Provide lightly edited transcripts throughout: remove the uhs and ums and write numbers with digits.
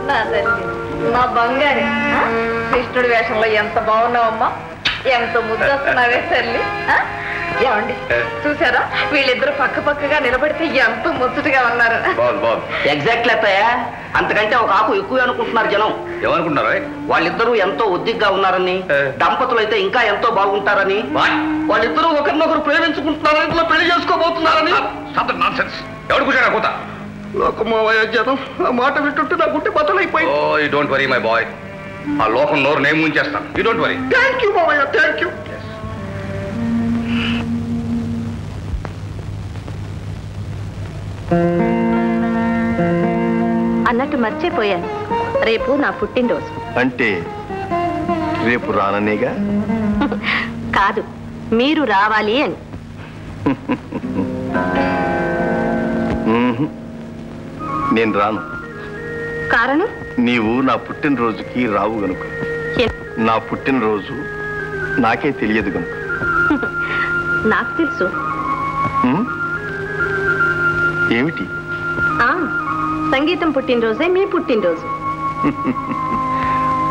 నా తల్లి మా బంగారు కృష్ణుడి వేషంలో ఎంత బాగున్నావమ్మా, ఎంత ముద్దొస్తున్నావే తల్లి. ఏమండి చూసారా, వీళ్ళిద్దరు పక్క పక్కగా నిలబడితే ఎంత ముచ్చటగా ఉన్నారు. ఎగ్జాక్ట్లీ అత్తయ్య, అంతకంటే ఒక ఆకు ఎక్కువ అనుకుంటున్నారు జనం. ఏమనుకుంటున్నారు? వాళ్ళిద్దరూ ఎంతో ఉద్దిగ్గా ఉన్నారని, దంపతులు అయితే ఇంకా ఎంతో బాగుంటారని, వాళ్ళిద్దరూ ఒకరినొకరు ప్రేమించుకుంటున్నారని, ఇంట్లో పెళ్లి చేసుకోబోతున్నారని. ఎవడు కూర్చోరా కూత? లోకమావయ జనం ఆ మాట వింటుంటే నా గుట్టి బతులైపోయింది. Oh you don't worry my boy, ఆ లోకం నోరు నేను ముంచేస్తాను. You don't worry. Thank you మావయ్య, థ్యాంక్ యూ. అన్నట్టు మర్చిపోయాను, రేపు నా పుట్టినరోజు. అంటే రేపు రాననేగా? కాదు, మీరు రావాలి అని. నేను రాను. కారణం? నీవు నా పుట్టినరోజుకి రావు గనుక. నా పుట్టినరోజు నాకే తెలియదు గనుక. నాకు తెలుసు. ఏమిటి? సంగీతం పుట్టినరోజే మీ పుట్టినరోజు.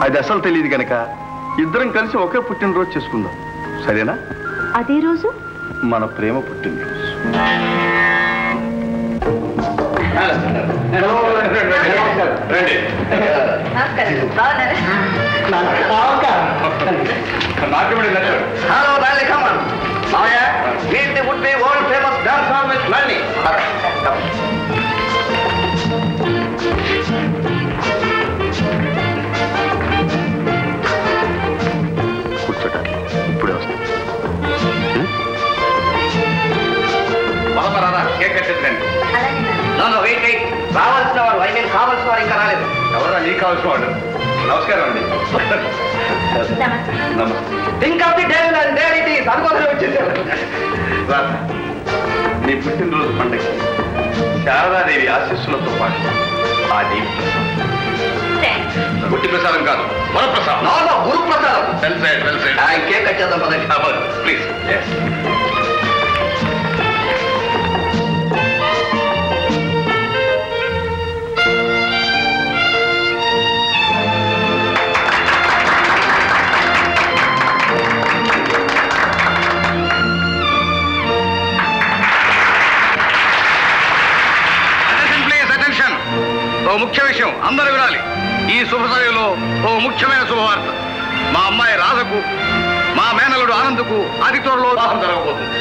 అది అసలు తెలియదు గనక ఇద్దరం కలిసి ఒకే పుట్టినరోజు చేసుకుందాం, సరేనా? అదే రోజు మన ప్రేమ పుట్టినరోజు. Hello darling, come on. మావయ్య, meet the would be world famous dancer Miss Nalini. కూర్చోటానికి ఇప్పుడే వస్తాను. బాబా కేక్ కట్టేదండి. వెయిట్ వెయిట్, రావాల్సిన వాడు, ఐ మీన్ కావాల్సిన వాడు ఇంకా రాలేదు. ఎవరా నీకు కావాల్సిన వాడు? నమస్కారం అండి. Think of the deal and there it is. అందుకోసం వచ్చేసారు. నీ పుట్టినరోజు పండుగ శారదాదేవి ఆశీస్సులతో పాటు ఆ దేవి గుట్టి ప్రసాదం కాదు, వరప్రసాదం. గురు ప్రసాదం. Well side, well side. Cake cut చేద్దాం పదండి ప్లీజ్. ముఖ్య విషయం అందరూ వినాలి. ఈ శుభ సమయంలో ఓ ముఖ్యమైన శుభవార్త. మా అమ్మాయి రాధకు మా మేనలుడు ఆనంద్కు అతి త్వరలో వివాహం జరగబోతుంది.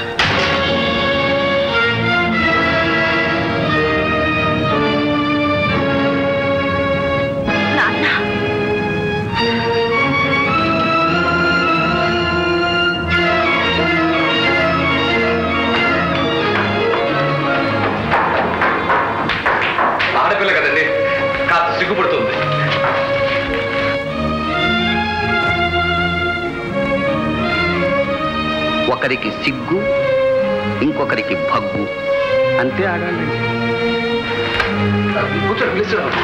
ఆడపిల్ల కదండి, కాస్త సిగ్గుపడుతుంది. ఒకరికి సిగ్గు, ఇంకొకరికి భగ్గు, అంతే ఆడండి. కూర్చోండి, కూర్చోండి.